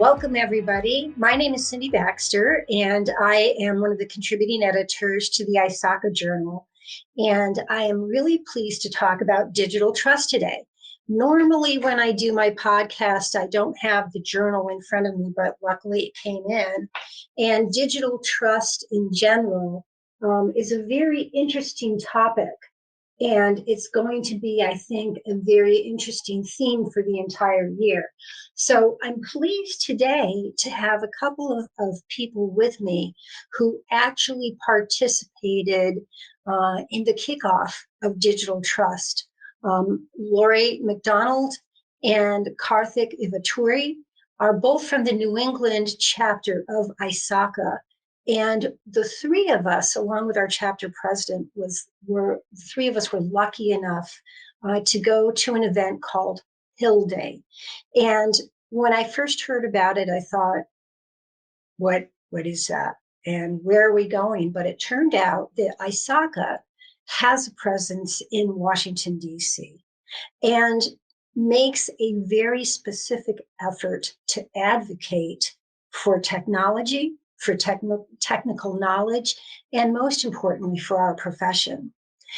Welcome, everybody. My name is Cindy Baxter, and I am one of the contributing editors to the ISACA Journal. And I am really pleased to talk about digital trust today. Normally, when I do my podcast, I don't have the journal in front of me, but luckily it came in. And digital trust in general is a very interesting topic. And it's going to be, I think, a very interesting theme for the entire year. So I'm pleased today to have a couple of people with me who actually participated in the kickoff of Digital Trust. Lori McDonald and Karthik Ivaturi are both from the New England chapter of ISACA. And the three of us, along with our chapter president, were lucky enough to go to an event called Hill Day. And when I first heard about it, I thought, what is that? And where are we going? But it turned out that ISACA has a presence in Washington, D.C. and makes a very specific effort to advocate for technology, for technical knowledge, and most importantly, for our profession.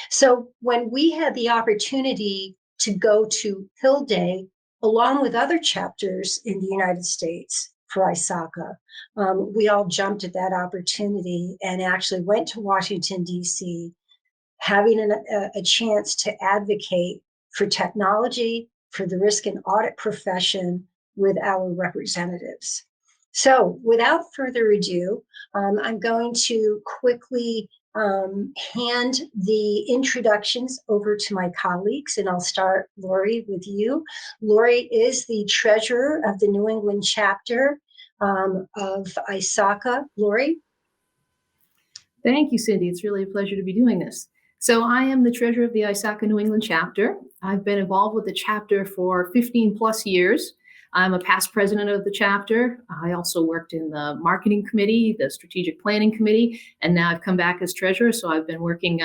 So when we had the opportunity to go to Hill Day, along with other chapters in the United States for ISACA, we all jumped at that opportunity and actually went to Washington, D.C., having a chance to advocate for technology, for the risk and audit profession with our representatives. So without further ado, I'm going to quickly hand the introductions over to my colleagues, and I'll start, Lori, with you. Lori is the treasurer of the New England chapter of ISACA. Lori? Thank you, Cindy. It's really a pleasure to be doing this. So I am the treasurer of the ISACA New England chapter. I've been involved with the chapter for 15 plus years. I'm a past president of the chapter. I also worked in the marketing committee, the strategic planning committee, and now I've come back as treasurer. So I've been working,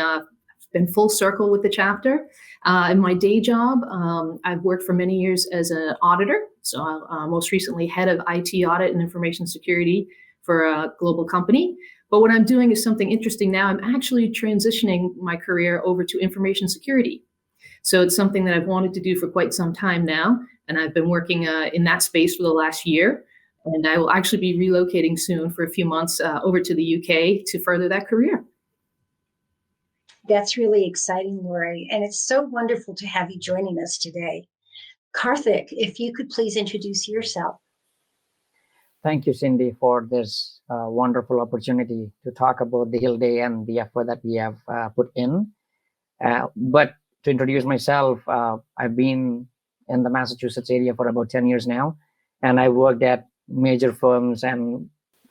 been full circle with the chapter. In my day job, I've worked for many years as an auditor. So most recently head of IT audit and information security for a global company. But what I'm doing is something interesting now. I'm actually transitioning my career over to information security. So it's something that I've wanted to do for quite some time now. And I've been working in that space for the last year. And I will actually be relocating soon for a few months over to the UK to further that career. That's really exciting, Lori. And it's so wonderful to have you joining us today. Karthik, if you could please introduce yourself. Thank you, Cindy, for this wonderful opportunity to talk about the Hill Day and the effort that we have put in. But to introduce myself, I've been in the Massachusetts area for about 10 years now, and I worked at major firms and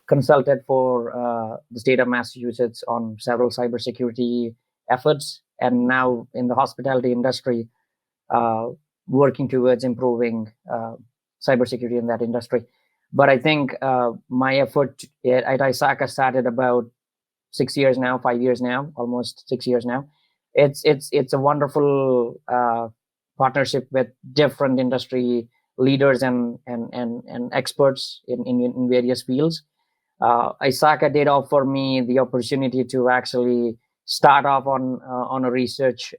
consulted for the state of Massachusetts on several cybersecurity efforts, and now in the hospitality industry, working towards improving cybersecurity in that industry. But I think my effort at ISACA started about 6 years now, 5 years now, almost 6 years now. It's a wonderful partnership with different industry leaders and experts in various fields. ISACA did offer me the opportunity to actually start off on a research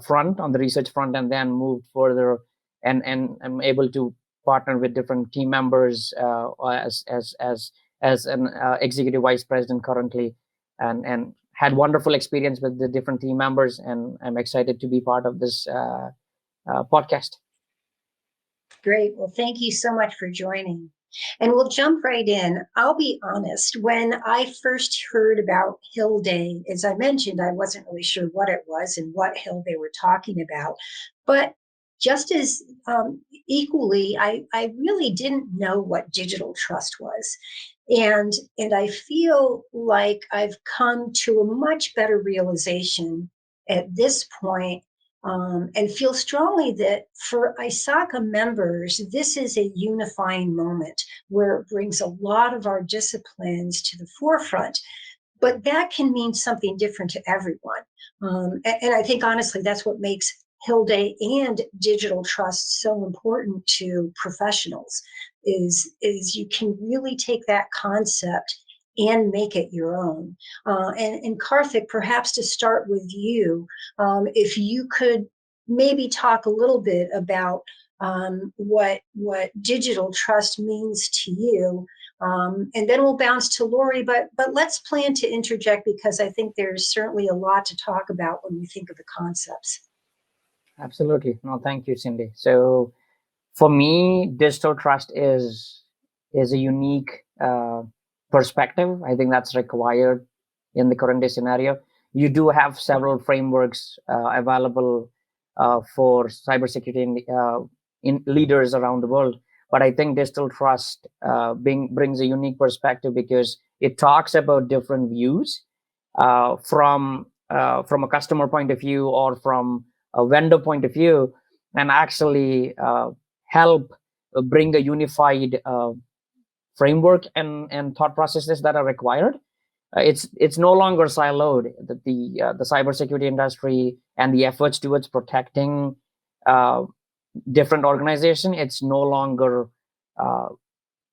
front, and then move further, and I'm able to partner with different team members as an executive vice president currently, and had wonderful experience with the different team members, and I'm excited to be part of this podcast. Great. Well, thank you so much for joining. And we'll jump right in. I'll be honest, when I first heard about Hill Day, as I mentioned, I wasn't really sure what it was and what Hill they were talking about. But just as equally, I really didn't know what digital trust was. And I feel like I've come to a much better realization at this point, and feel strongly that for ISACA members, this is a unifying moment where it brings a lot of our disciplines to the forefront. But that can mean something different to everyone. And I think, honestly, that's what makes Hill Day and digital trust so important to professionals, is you can really take that concept and make it your own. And Karthik, perhaps to start with you, if you could maybe talk a little bit about what digital trust means to you, and then we'll bounce to Lori. But let's plan to interject, because I think there's certainly a lot to talk about when we think of the concepts. Absolutely. No, thank you, Cindy. So for me, digital trust is a unique perspective. I think that's required in the current day scenario. You do have several frameworks available for cybersecurity in leaders around the world, but I think digital trust brings a unique perspective because it talks about different views from a customer point of view or from a vendor point of view, and actually help bring a unified framework and thought processes that are required. It's no longer siloed. The cybersecurity industry and the efforts towards protecting different organizations, it's no longer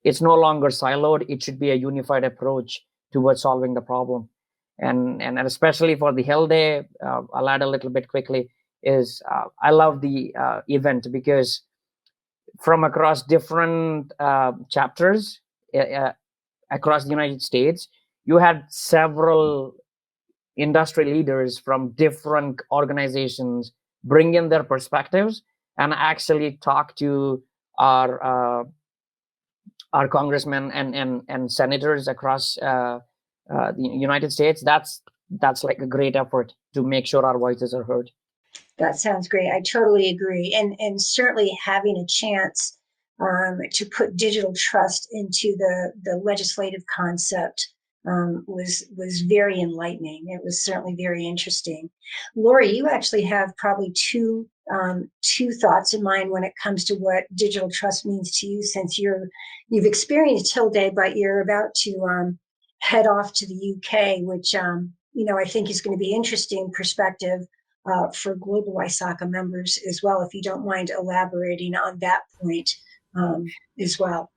siloed. It should be a unified approach towards solving the problem. And especially for the Hell Day, I'll add a little bit quickly, is I love the event because from across different chapters across the United States, you had several industry leaders from different organizations bring in their perspectives and actually talk to our congressmen and senators across the United States. That's like a great effort to make sure our voices are heard. That sounds great. I totally agree. And certainly having a chance to put digital trust into the legislative concept was very enlightening. It was certainly very interesting. Lori, you actually have probably two thoughts in mind when it comes to what digital trust means to you, since you've experienced Hill Day, but you're about to head off to the UK, which I think is going to be interesting perspective for global ISACA members as well, if you don't mind elaborating on that point as well.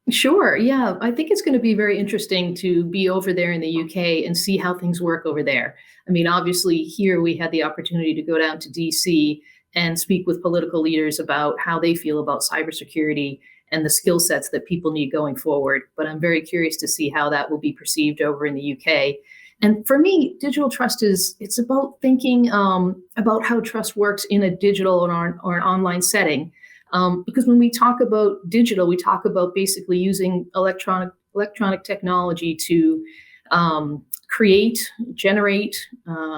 Sure. Yeah. I think it's going to be very interesting to be over there in the UK and see how things work over there. I mean, obviously, here we had the opportunity to go down to DC and speak with political leaders about how they feel about cybersecurity and the skill sets that people need going forward. But I'm very curious to see how that will be perceived over in the UK. And for me, digital trust it's about thinking about how trust works in a digital or an online setting. Because when we talk about digital, we talk about basically using electronic technology to create, generate,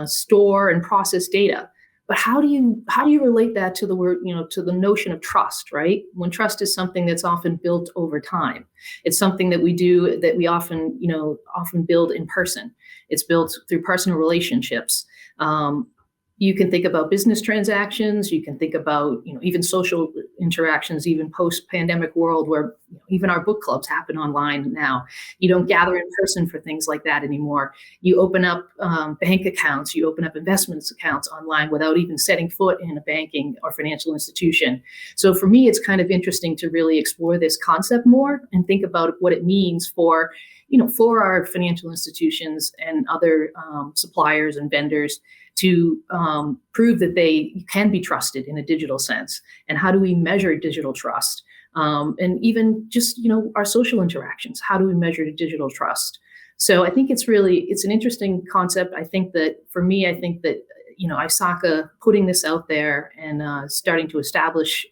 store, and process data. But how do you relate that to the word, to the notion of trust, right? When trust is something that's often built over time. It's something that we do that we often build in person. It's built through personal relationships. You can think about business transactions. You can think about, even social interactions, even post-pandemic world where even our book clubs happen online now. You don't gather in person for things like that anymore. You open up bank accounts. You open up investments accounts online without even setting foot in a banking or financial institution. So for me, it's kind of interesting to really explore this concept more and think about what it means for our financial institutions and other suppliers and vendors to prove that they can be trusted in a digital sense. And how do we measure digital trust? And even just, our social interactions, how do we measure digital trust? So I think it's an interesting concept. I think that for me, ISACA putting this out there and starting to establish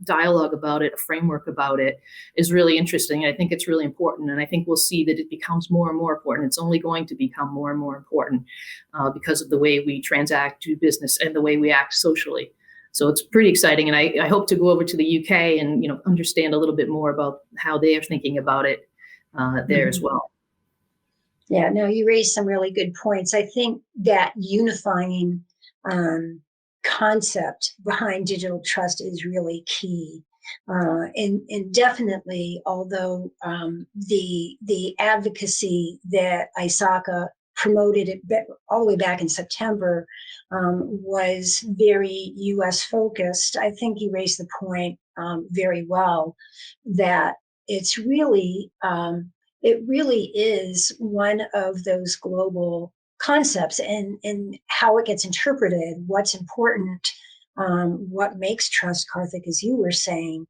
dialogue about it, a framework about it, is really interesting. I think it's really important. And I think we'll see that it becomes more and more important. It's only going to become more and more important because of the way we transact, do business, and the way we act socially. So it's pretty exciting. And I hope to go over to the UK and understand a little bit more about how they are thinking about it there as well. Yeah, no, you raised some really good points. I think that unifying concept behind digital trust is really key. And definitely, although the advocacy that ISACA promoted it all the way back in September was very US focused, I think you raised the point very well that it's really it really is one of those global concepts, and how it gets interpreted, what's important, what makes trust, Karthik, as you were saying,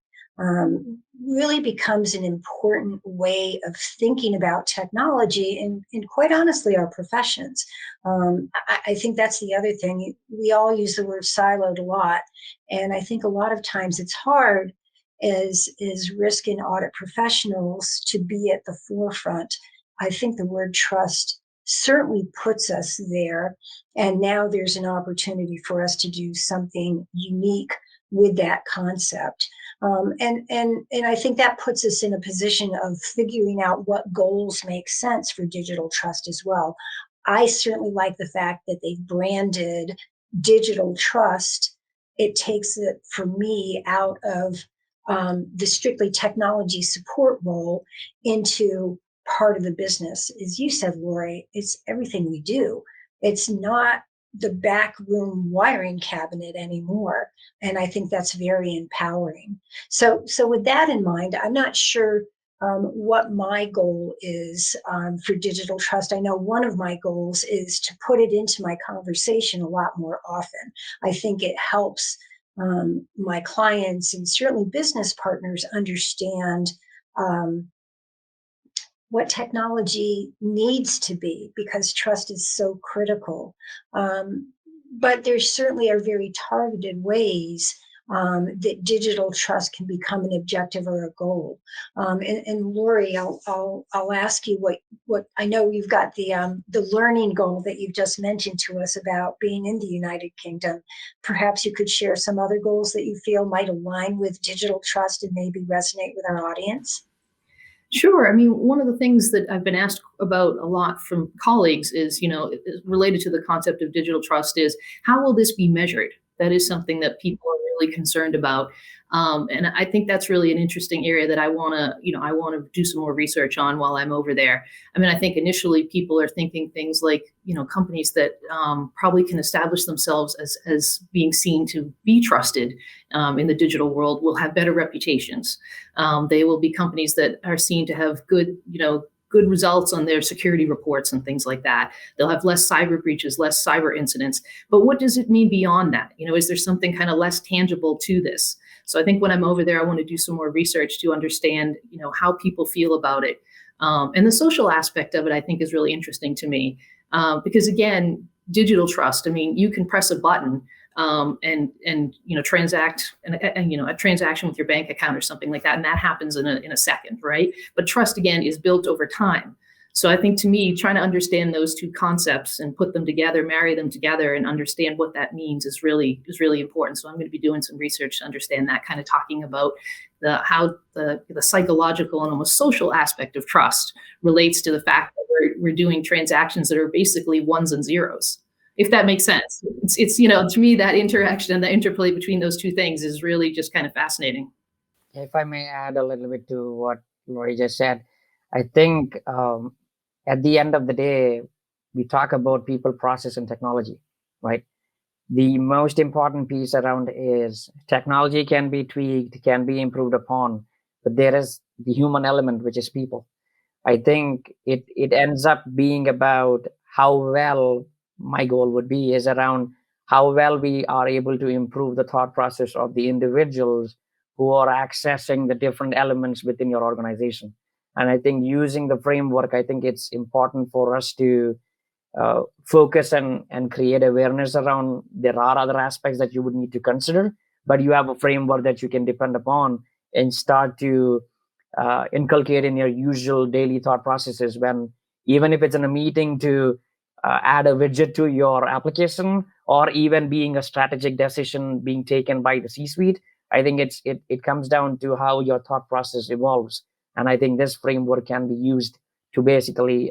really becomes an important way of thinking about technology and quite honestly, our professions. I think that's the other thing. We all use the word siloed a lot. And I think a lot of times it's hard as risk and audit professionals to be at the forefront. I think the word trust certainly puts us there. And now there's an opportunity for us to do something unique with that concept. And I think that puts us in a position of figuring out what goals make sense for digital trust as well. I certainly like the fact that they've branded digital trust. It takes it, for me, out of the strictly technology support role into part of the business. As you said, Lori, it's everything we do. It's not the back room wiring cabinet anymore. And I think that's very empowering. So with that in mind, I'm not sure what my goal is for digital trust. I know one of my goals is to put it into my conversation a lot more often. I think it helps my clients and certainly business partners understand what technology needs to be, because trust is so critical. But there certainly are very targeted ways that digital trust can become an objective or a goal. And Lori, I'll ask you what I know you've got the learning goal that you've just mentioned to us about being in the United Kingdom. Perhaps you could share some other goals that you feel might align with digital trust and maybe resonate with our audience. Sure. I mean, one of the things that I've been asked about a lot from colleagues is, related to the concept of digital trust is how will this be measured? That is something that people are really concerned about. And I think that's really an interesting area that I want to do some more research on while I'm over there. I mean, I think initially people are thinking things like, companies that probably can establish themselves as being seen to be trusted in the digital world will have better reputations. They will be companies that are seen to have good results on their security reports and things like that. They'll have less cyber breaches, less cyber incidents. But what does it mean beyond that? Is there something kind of less tangible to this? So I think when I'm over there, I want to do some more research to understand, how people feel about it. And the social aspect of it, I think, is really interesting to me. Because again, digital trust, I mean, you can press a button and transact a transaction with your bank account or something like that, and that happens in a second, right? But trust, again, is built over time. So I think, to me, trying to understand those two concepts and put them together, marry them together, and understand what that means is really important. So I'm going to be doing some research to understand that, kind of talking about how the psychological and almost social aspect of trust relates to the fact that we're doing transactions that are basically ones and zeros. If that makes sense. It's to me, that interaction and the interplay between those two things is really just kind of fascinating. If I may add a little bit to what Lori just said, I think at the end of the day, we talk about people, process, and technology, right? The most important piece around is technology can be tweaked, can be improved upon, but there is the human element, which is people. I think it ends up being about how well, my goal would be is around how well we are able to improve the thought process of the individuals who are accessing the different elements within your organization. And I think using the framework, I think it's important for us to focus and create awareness around there are other aspects that you would need to consider, but you have a framework that you can depend upon and start to inculcate in your usual daily thought processes, when even if it's in a meeting to add a widget to your application, or even being a strategic decision being taken by the C-suite. I think it comes down to how your thought process evolves. And I think this framework can be used to basically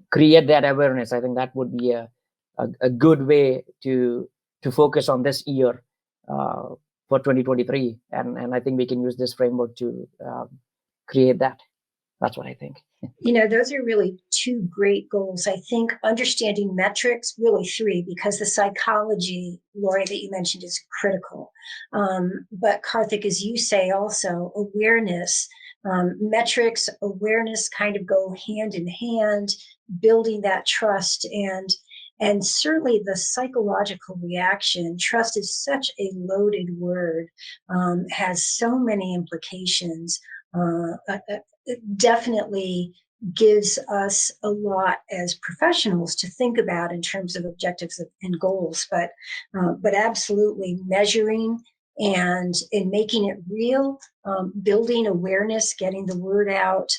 create that awareness. I think that would be a good way to focus on this year for 2023. And I think we can use this framework to create that. That's what I think. Those are really two great goals. I think understanding metrics, really three, because the psychology, Lori, that you mentioned is critical. But Karthik, as you say, also awareness, metrics, awareness kind of go hand in hand, building that trust and certainly the psychological reaction. Trust is such a loaded word, has so many implications. Definitely gives us a lot as professionals to think about in terms of objectives and goals, but absolutely measuring and in making it real, building awareness, getting the word out,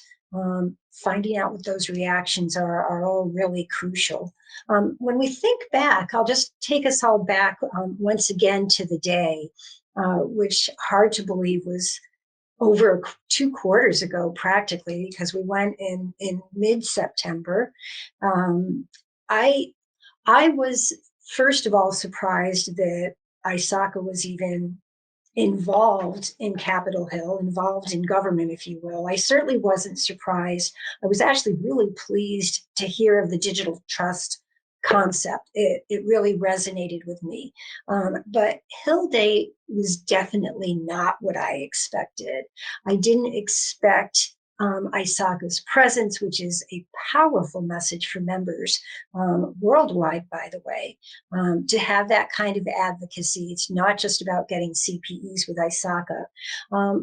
finding out what those reactions are all really crucial. When we think back, I'll just take us all back once again to the day, which hard to believe was over 2 quarters ago, practically, because we went in mid-September. I was first of all surprised that ISACA was even involved in Capitol Hill, involved in government, if you will. I certainly wasn't surprised. I was actually really pleased to hear of the digital trust concept. It really resonated with me. But Hill Day was definitely not what I expected. I didn't expect ISACA's presence, which is a powerful message for members worldwide, by the way, to have that kind of advocacy. It's not just about getting CPEs with ISACA,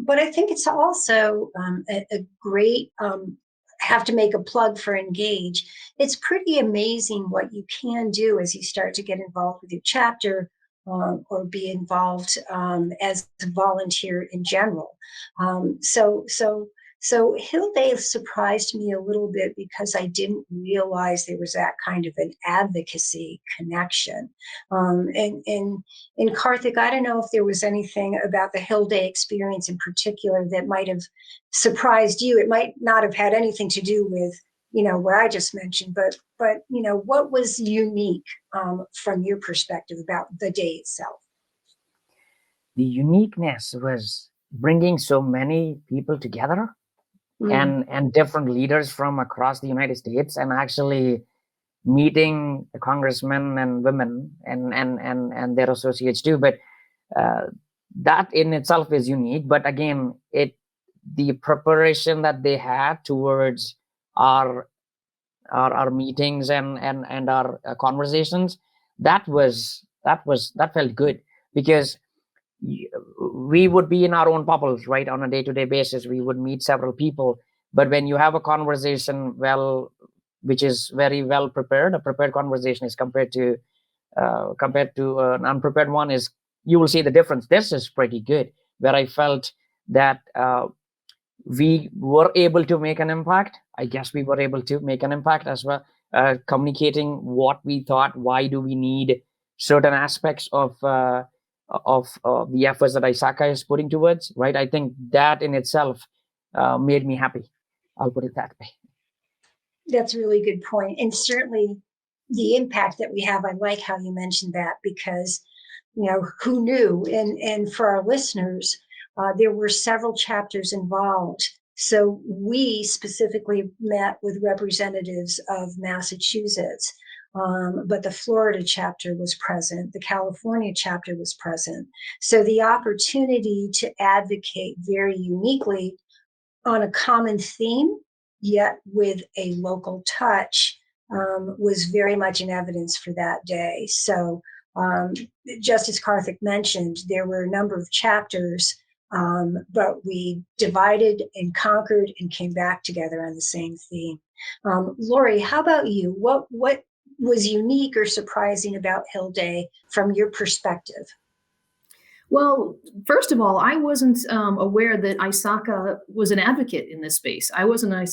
but I think it's also a great have to make a plug for Engage. It's pretty amazing what you can do as you start to get involved with your chapter or be involved as a volunteer in general. So Hill Day surprised me a little bit because I didn't realize there was that kind of an advocacy connection. And Karthik, I don't know if there was anything about the Hill Day experience in particular that might have surprised you. It might not have had anything to do with what I just mentioned, but what was unique from your perspective about the day itself? The uniqueness was bringing so many people together. And different leaders from across the United States, and actually meeting the congressmen and women and their associates too. But that in itself is unique. But again, the preparation that they had towards our meetings and our conversations, that felt good, because we would be in our own bubbles, right? On a day-to-day basis, we would meet several people. But when you have a conversation, which is very well prepared, a prepared conversation is compared to an unprepared one, is you will see the difference. This is pretty good, where I felt that we were able to make an impact. I guess we were able to make an impact as well, communicating what we thought. Why do we need certain aspects of the efforts that ISACA is putting towards, right? I think that in itself made me happy. I'll put it that way. That's a really good point. And certainly the impact that we have, I like how you mentioned that, because, who knew? And for our listeners, there were several chapters involved. So we specifically met with representatives of Massachusetts, but the Florida chapter was present. The California chapter was present. So the opportunity to advocate very uniquely on a common theme, yet with a local touch, was very much in evidence for that day. So just as Karthik mentioned, there were a number of chapters, but we divided and conquered and came back together on the same theme. Lori, how about you? What was unique or surprising about Hill Day from your perspective? Well, first of all, I wasn't aware that ISACA was an advocate in this space. I wasn't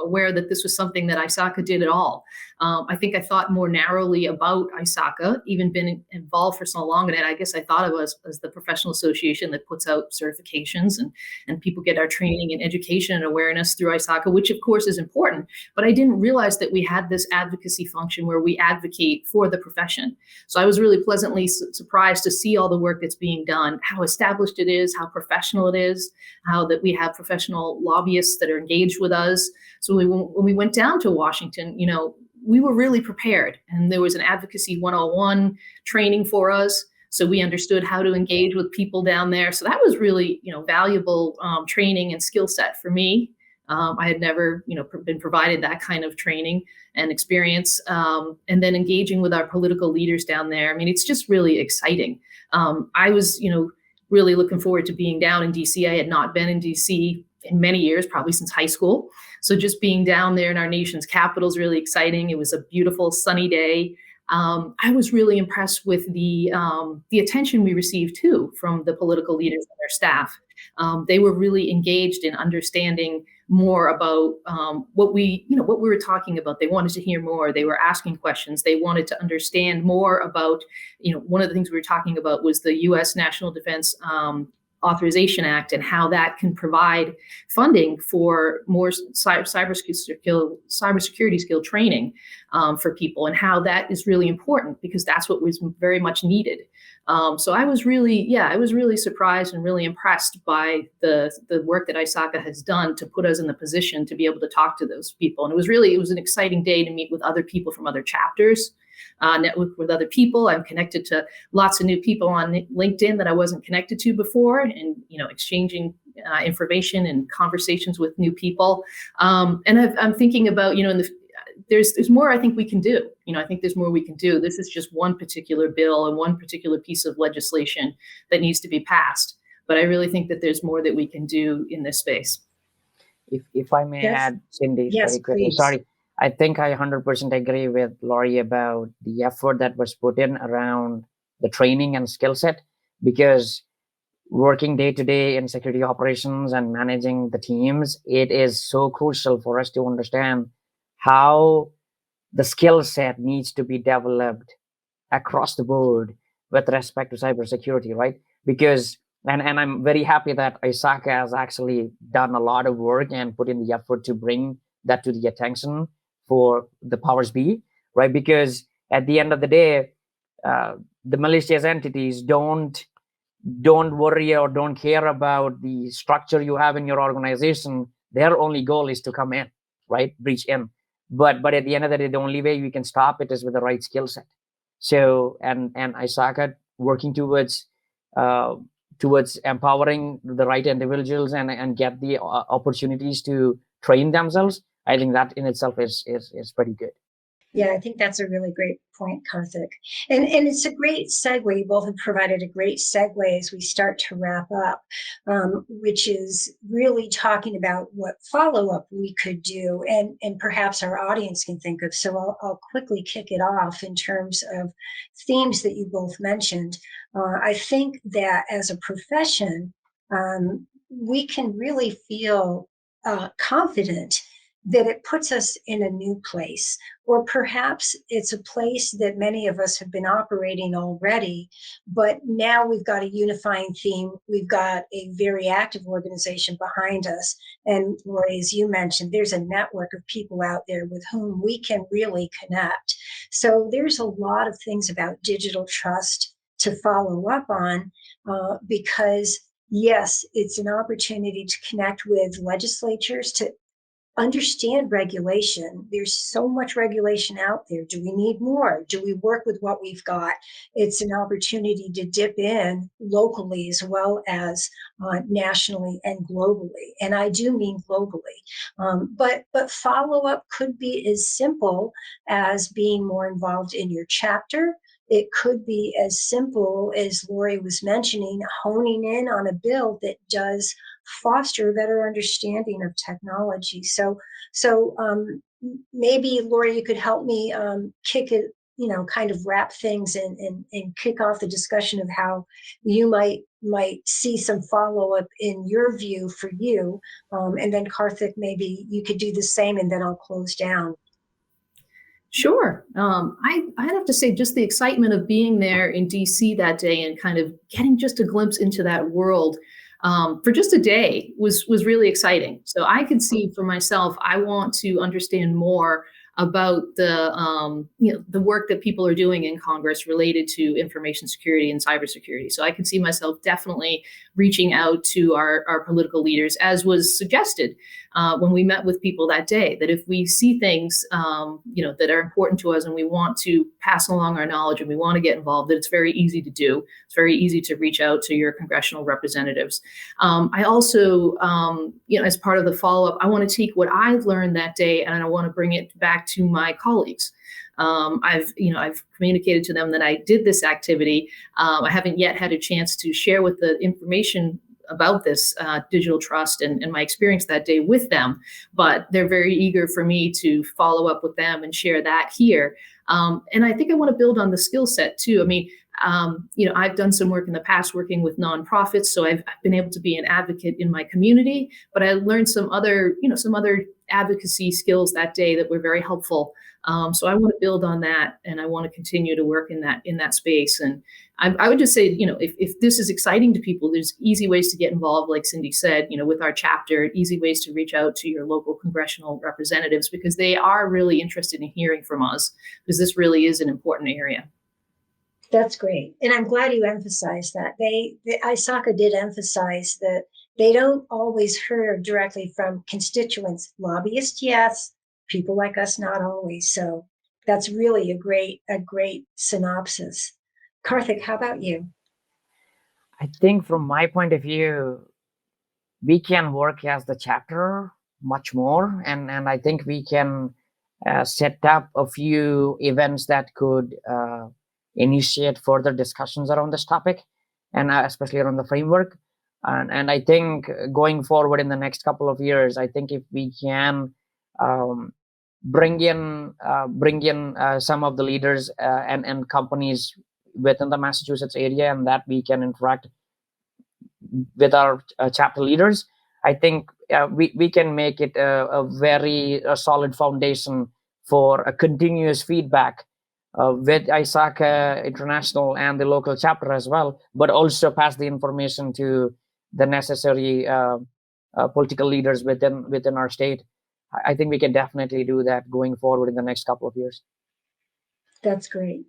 aware that this was something that ISACA did at all. I think I thought more narrowly about ISACA, even been involved for so long in it. I guess I thought it was as the professional association that puts out certifications and people get our training and education and awareness through ISACA, which of course is important. But I didn't realize that we had this advocacy function where we advocate for the profession. So I was really pleasantly surprised to see all the work that's being done done, how established it is, how professional it is, how that we have professional lobbyists that are engaged with us. So when we went down to Washington, we were really prepared, and there was an Advocacy 101 training for us. So we understood how to engage with people down there. So that was really, valuable training and skill set for me. I had never, been provided that kind of training and experience. And then engaging with our political leaders down there. I mean, it's just really exciting. I was, really looking forward to being down in DC. I had not been in DC in many years, probably since high school. So just being down there in our nation's capital is really exciting. It was a beautiful sunny day. I was really impressed with the attention we received too from the political leaders and their staff. They were really engaged in understanding more about what we were talking about. They wanted to hear more. They were asking questions. They wanted to understand more about, one of the things we were talking about was the U.S. National Defense Authorization Act and how that can provide funding for more cybersecurity skill training for people, and how that is really important because that's what was very much needed. So I was really surprised and really impressed by the work that ISACA has done to put us in the position to be able to talk to those people. And it was an exciting day to meet with other people from other chapters, network with other people. I'm connected to lots of new people on LinkedIn that I wasn't connected to before, and exchanging information and conversations with new people. And I'm thinking about, there's more I think we can do. I think there's more we can do. This is just one particular bill and one particular piece of legislation that needs to be passed. But I really think that there's more that we can do in this space. If I may add, Cindy, yes, very quickly. please. Sorry. I think I 100% agree with Laurie about the effort that was put in around the training and skill set, because working day to day in security operations and managing the teams, it is so crucial for us to understand how the skill set needs to be developed across the board with respect to cybersecurity, right? Because, and I'm very happy that ISACA has actually done a lot of work and put in the effort to bring that to the attention for the powers be, right? Because at the end of the day, the malicious entities don't worry or don't care about the structure you have in your organization. Their only goal is to come in, right? Breach in. But at the end of the day, the only way we can stop it is with the right skill set. So and ISACA working towards empowering the right individuals and get the opportunities to train themselves. I think that in itself is pretty good. Yeah, I think that's a really great point, Karthik. And it's a great segue. You both have provided a great segue as we start to wrap up, which is really talking about what follow-up we could do and perhaps our audience can think of. So I'll quickly kick it off in terms of themes that you both mentioned. I think that as a profession, we can really feel confident that it puts us in a new place, or perhaps it's a place that many of us have been operating already, but now we've got a unifying theme. We've got a very active organization behind us. And Lori, as you mentioned, there's a network of people out there with whom we can really connect. So there's a lot of things about digital trust to follow up on because yes, it's an opportunity to connect with legislatures, to understand regulation. There's so much regulation out there. Do we need more? Do we work with what we've got? It's an opportunity to dip in locally as well as nationally and globally. And I do mean globally. But follow-up could be as simple as being more involved in your chapter. It could be as simple as Lori was mentioning, honing in on a bill that does foster a better understanding of technology. So maybe Lori, you could help me kick it, kind of wrap things and kick off the discussion of how you might see some follow-up in your view for you. And then Karthik, maybe you could do the same, and then I'll close down. Sure. I'd have to say just the excitement of being there in DC that day and kind of getting just a glimpse into that world for just a day was really exciting. So I could see for myself, I want to understand more about the work that people are doing in Congress related to information security and cybersecurity. So I can see myself definitely reaching out to our political leaders, as was suggested when we met with people that day, that if we see things that are important to us and we want to pass along our knowledge and we want to get involved, that it's very easy to do. It's very easy to reach out to your congressional representatives. I also, as part of the follow-up, I want to take what I've learned that day and I want to bring it back to my colleagues. I've communicated to them that I did this activity. I haven't yet had a chance to share with the information about this digital trust and my experience that day with them, but they're very eager for me to follow up with them and share that here. And I think I want to build on the skill set too. I mean, I've done some work in the past working with nonprofits, so I've been able to be an advocate in my community, but I learned some other advocacy skills that day that were very helpful. So I want to build on that, and I want to continue to work in that space. And I would just say, if this is exciting to people, there's easy ways to get involved, like Cindy said, with our chapter, easy ways to reach out to your local congressional representatives, because they are really interested in hearing from us, because this really is an important area. That's great. And I'm glad you emphasized that. The ISACA did emphasize that they don't always hear directly from constituents. Lobbyists, yes. People like us, not always. So that's really a great synopsis. Karthik, how about you? I think from my point of view, we can work as the chapter much more. And I think we can set up a few events that could initiate further discussions around this topic, and especially around the framework. And I think going forward in the next couple of years, I think if we can bring in some of the leaders and companies within the Massachusetts area, and that we can interact with our chapter leaders, I think we can make it a very solid foundation for a continuous feedback with ISACA International and the local chapter as well, but also pass the information to the necessary political leaders within our state. I think we can definitely do that going forward in the next couple of years. That's great.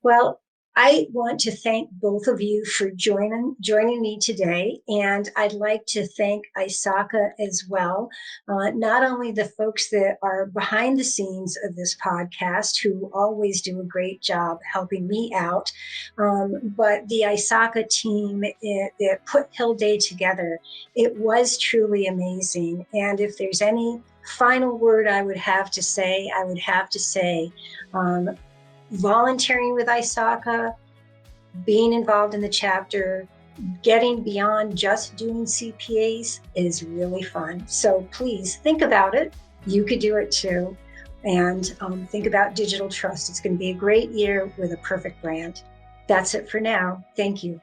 Well, I want to thank both of you for joining me today, and I'd like to thank ISACA as well. Not only the folks that are behind the scenes of this podcast, who always do a great job helping me out, but the ISACA team that put Hill Day together. It was truly amazing. And if there's any final word I would have to say, volunteering with ISACA, being involved in the chapter, getting beyond just doing CPAs is really fun. So please think about it. You could do it too. And think about digital trust. It's going to be a great year with a perfect brand. That's it for now. Thank you.